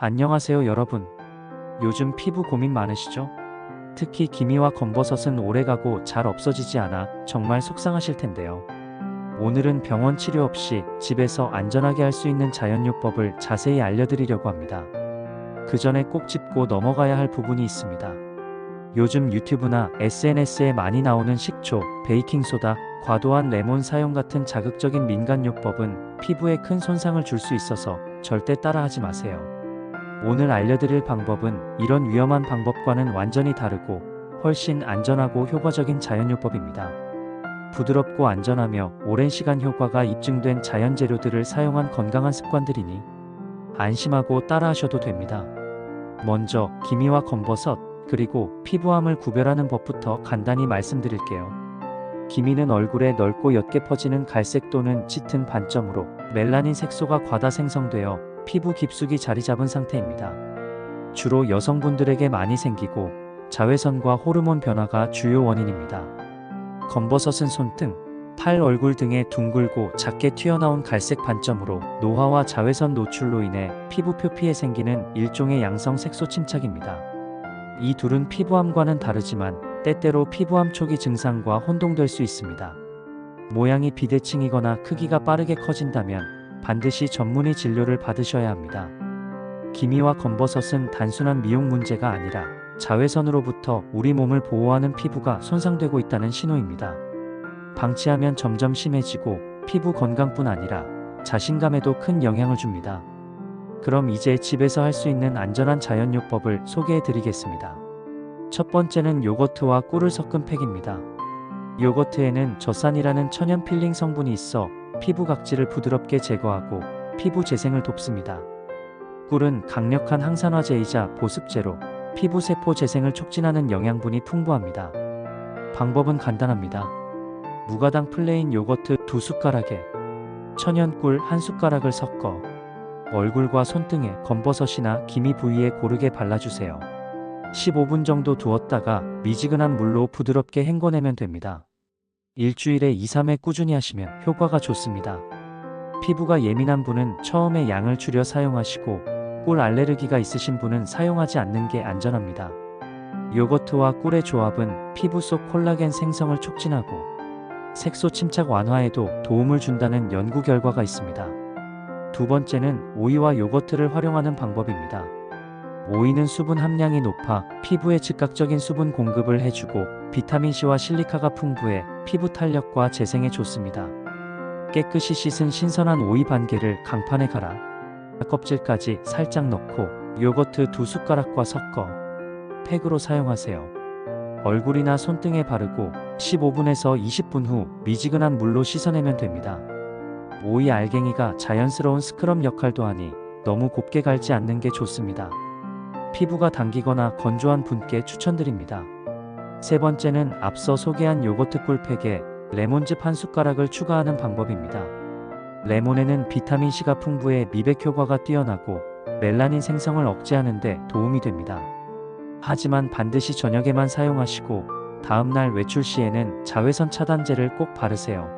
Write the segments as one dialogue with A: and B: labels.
A: 안녕하세요 여러분. 요즘 피부 고민 많으시죠? 특히 기미와 검버섯은 오래가고 잘 없어지지 않아 정말 속상하실 텐데요. 오늘은 병원 치료 없이 집에서 안전하게 할 수 있는 자연요법을 자세히 알려드리려고 합니다. 그 전에 꼭 짚고 넘어가야 할 부분이 있습니다. 요즘 유튜브나 SNS에 많이 나오는 식초, 베이킹소다, 과도한 레몬 사용 같은 자극적인 민간요법은 피부에 큰 손상을 줄 수 있어서 절대 따라하지 마세요. 오늘 알려드릴 방법은 이런 위험한 방법과는 완전히 다르고 훨씬 안전하고 효과적인 자연요법입니다. 부드럽고 안전하며 오랜 시간 효과가 입증된 자연 재료들을 사용한 건강한 습관들이니 안심하고 따라하셔도 됩니다. 먼저 기미와 검버섯 그리고 피부암을 구별하는 법부터 간단히 말씀드릴게요. 기미는 얼굴에 넓고 옅게 퍼지는 갈색 또는 짙은 반점으로 멜라닌 색소가 과다 생성되어 피부 깊숙이 자리 잡은 상태입니다. 주로 여성분들에게 많이 생기고 자외선과 호르몬 변화가 주요 원인입니다. 검버섯은 손등, 팔, 얼굴 등에 둥글고 작게 튀어나온 갈색 반점으로 노화와 자외선 노출로 인해 피부 표피에 생기는 일종의 양성 색소 침착입니다. 이 둘은 피부암과는 다르지만 때때로 피부암 초기 증상과 혼동될 수 있습니다. 모양이 비대칭이거나 크기가 빠르게 커진다면 반드시 전문의 진료를 받으셔야 합니다. 기미와 검버섯은 단순한 미용 문제가 아니라 자외선으로부터 우리 몸을 보호하는 피부가 손상되고 있다는 신호입니다. 방치하면 점점 심해지고 피부 건강뿐 아니라 자신감에도 큰 영향을 줍니다. 그럼 이제 집에서 할 수 있는 안전한 자연요법을 소개해 드리겠습니다. 첫 번째는 요거트와 꿀을 섞은 팩입니다. 요거트에는 젖산이라는 천연 필링 성분이 있어 피부 각질을 부드럽게 제거하고 피부 재생을 돕습니다. 꿀은 강력한 항산화제이자 보습제로 피부 세포 재생을 촉진하는 영양분이 풍부합니다. 방법은 간단합니다. 무가당 플레인 요거트 2숟가락에 천연 꿀 1숟가락을 섞어 얼굴과 손등에 검버섯이나 기미 부위에 고르게 발라주세요. 15분 정도 두었다가 미지근한 물로 부드럽게 헹궈내면 됩니다. 일주일에 2-3회 꾸준히 하시면 효과가 좋습니다. 피부가 예민한 분은 처음에 양을 줄여 사용하시고 꿀 알레르기가 있으신 분은 사용하지 않는 게 안전합니다. 요거트와 꿀의 조합은 피부 속 콜라겐 생성을 촉진하고 색소 침착 완화에도 도움을 준다는 연구 결과가 있습니다. 두 번째는 오이와 요거트를 활용하는 방법입니다. 오이는 수분 함량이 높아 피부에 즉각적인 수분 공급을 해주고 비타민C와 실리카가 풍부해 피부 탄력과 재생에 좋습니다. 깨끗이 씻은 신선한 오이 반 개를 강판에 갈아 껍질까지 살짝 넣고 요거트 2숟가락과 섞어 팩으로 사용하세요. 얼굴이나 손등에 바르고 15분에서 20분 후 미지근한 물로 씻어내면 됩니다. 오이 알갱이가 자연스러운 스크럽 역할도 하니 너무 곱게 갈지 않는 게 좋습니다. 피부가 당기거나 건조한 분께 추천드립니다. 세 번째는 앞서 소개한 요거트 꿀팩에 레몬즙 1숟가락을 추가하는 방법입니다. 레몬에는 비타민C가 풍부해 미백 효과가 뛰어나고 멜라닌 생성을 억제하는 데 도움이 됩니다. 하지만 반드시 저녁에만 사용하시고 다음날 외출 시에는 자외선 차단제를 꼭 바르세요.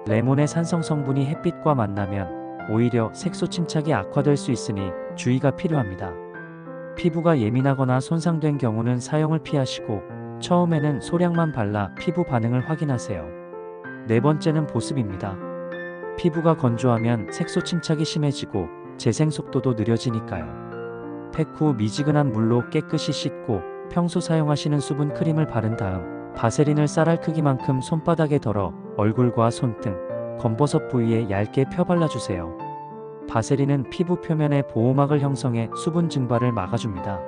A: 레몬의 산성 성분이 햇빛과 만나면 오히려 색소 침착이 악화될 수 있으니 주의가 필요합니다. 피부가 예민하거나 손상된 경우는 사용을 피하시고 처음에는 소량만 발라 피부 반응을 확인하세요. 네 번째는 보습입니다. 피부가 건조하면 색소 침착이 심해지고 재생 속도도 느려지니까요. 팩 후 미지근한 물로 깨끗이 씻고 평소 사용하시는 수분 크림을 바른 다음 바세린을 쌀알 크기만큼 손바닥에 덜어 얼굴과 손등, 검버섯 부위에 얇게 펴 발라주세요. 바세린은 피부 표면에 보호막을 형성해 수분 증발을 막아줍니다.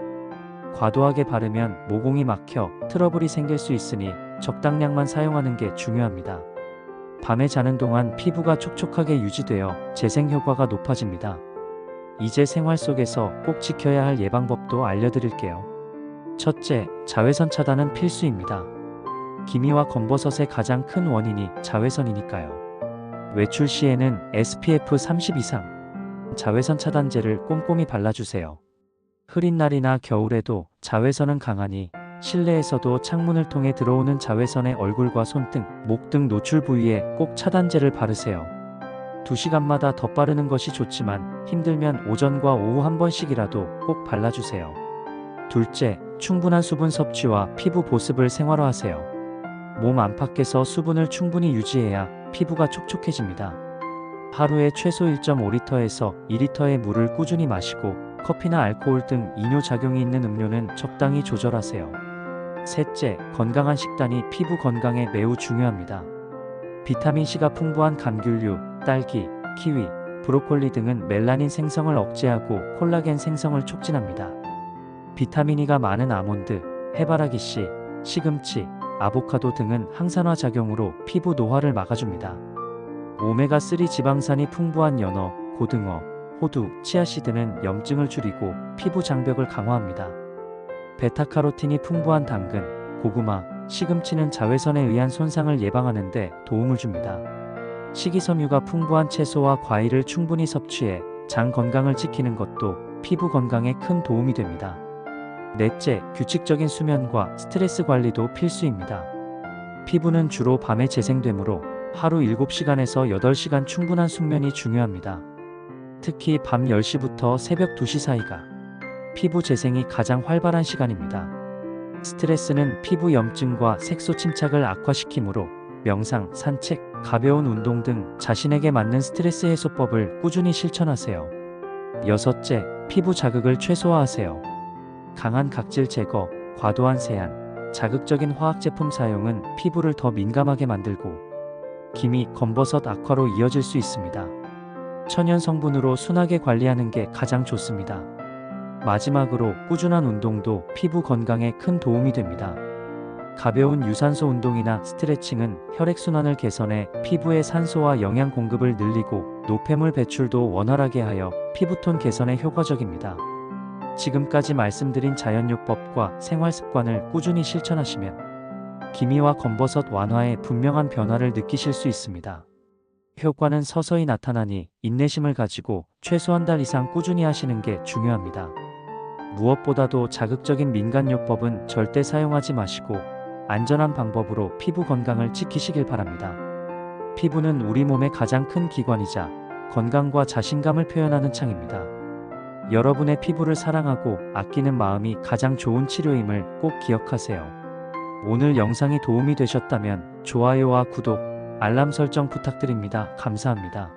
A: 과도하게 바르면 모공이 막혀 트러블이 생길 수 있으니 적당량만 사용하는 게 중요합니다. 밤에 자는 동안 피부가 촉촉하게 유지되어 재생 효과가 높아집니다. 이제 생활 속에서 꼭 지켜야 할 예방법도 알려드릴게요. 첫째, 자외선 차단은 필수입니다. 기미와 검버섯의 가장 큰 원인이 자외선이니까요. 외출 시에는 SPF 30 이상 자외선 차단제를 꼼꼼히 발라주세요. 흐린 날이나 겨울에도 자외선은 강하니 실내에서도 창문을 통해 들어오는 자외선에 얼굴과 손등, 목 등 노출 부위에 꼭 차단제를 바르세요. 2시간마다 덧바르는 것이 좋지만 힘들면 오전과 오후 한 번씩이라도 꼭 발라주세요. 둘째, 충분한 수분 섭취와 피부 보습을 생활화하세요. 몸 안팎에서 수분을 충분히 유지해야 피부가 촉촉해집니다. 하루에 최소 1.5리터에서 2리터의 물을 꾸준히 마시고 커피나 알코올 등 이뇨작용이 있는 음료는 적당히 조절하세요. 셋째, 건강한 식단이 피부 건강에 매우 중요합니다. 비타민C가 풍부한 감귤류, 딸기, 키위, 브로콜리 등은 멜라닌 생성을 억제하고 콜라겐 생성을 촉진합니다. 비타민E가 많은 아몬드, 해바라기씨, 시금치, 아보카도 등은 항산화 작용으로 피부 노화를 막아줍니다. 오메가3 지방산이 풍부한 연어, 고등어, 호두, 치아씨드는 염증을 줄이고 피부 장벽을 강화합니다. 베타카로틴이 풍부한 당근, 고구마, 시금치는 자외선에 의한 손상을 예방하는 데 도움을 줍니다. 식이섬유가 풍부한 채소와 과일을 충분히 섭취해 장 건강을 지키는 것도 피부 건강에 큰 도움이 됩니다. 넷째, 규칙적인 수면과 스트레스 관리도 필수입니다. 피부는 주로 밤에 재생되므로 하루 7시간에서 8시간 충분한 숙면이 중요합니다. 특히 밤 10시부터 새벽 2시 사이가 피부 재생이 가장 활발한 시간입니다. 스트레스는 피부 염증과 색소 침착을 악화시키므로 명상, 산책, 가벼운 운동 등 자신에게 맞는 스트레스 해소법을 꾸준히 실천하세요. 여섯째, 피부 자극을 최소화하세요. 강한 각질 제거, 과도한 세안, 자극적인 화학 제품 사용은 피부를 더 민감하게 만들고 기미, 검버섯 악화로 이어질 수 있습니다. 천연 성분으로 순하게 관리하는 게 가장 좋습니다. 마지막으로 꾸준한 운동도 피부 건강에 큰 도움이 됩니다. 가벼운 유산소 운동이나 스트레칭은 혈액순환을 개선해 피부의 산소와 영양 공급을 늘리고 노폐물 배출도 원활하게 하여 피부톤 개선에 효과적입니다. 지금까지 말씀드린 자연요법과 생활습관을 꾸준히 실천하시면 기미와 검버섯 완화에 분명한 변화를 느끼실 수 있습니다. 효과는 서서히 나타나니 인내심을 가지고 최소 한 달 이상 꾸준히 하시는 게 중요합니다. 무엇보다도 자극적인 민간요법은 절대 사용하지 마시고 안전한 방법으로 피부 건강을 지키시길 바랍니다. 피부는 우리 몸의 가장 큰 기관이자 건강과 자신감을 표현하는 창입니다. 여러분의 피부를 사랑하고 아끼는 마음이 가장 좋은 치료임을 꼭 기억하세요. 오늘 영상이 도움이 되셨다면 좋아요와 구독, 알람 설정 부탁드립니다. 감사합니다.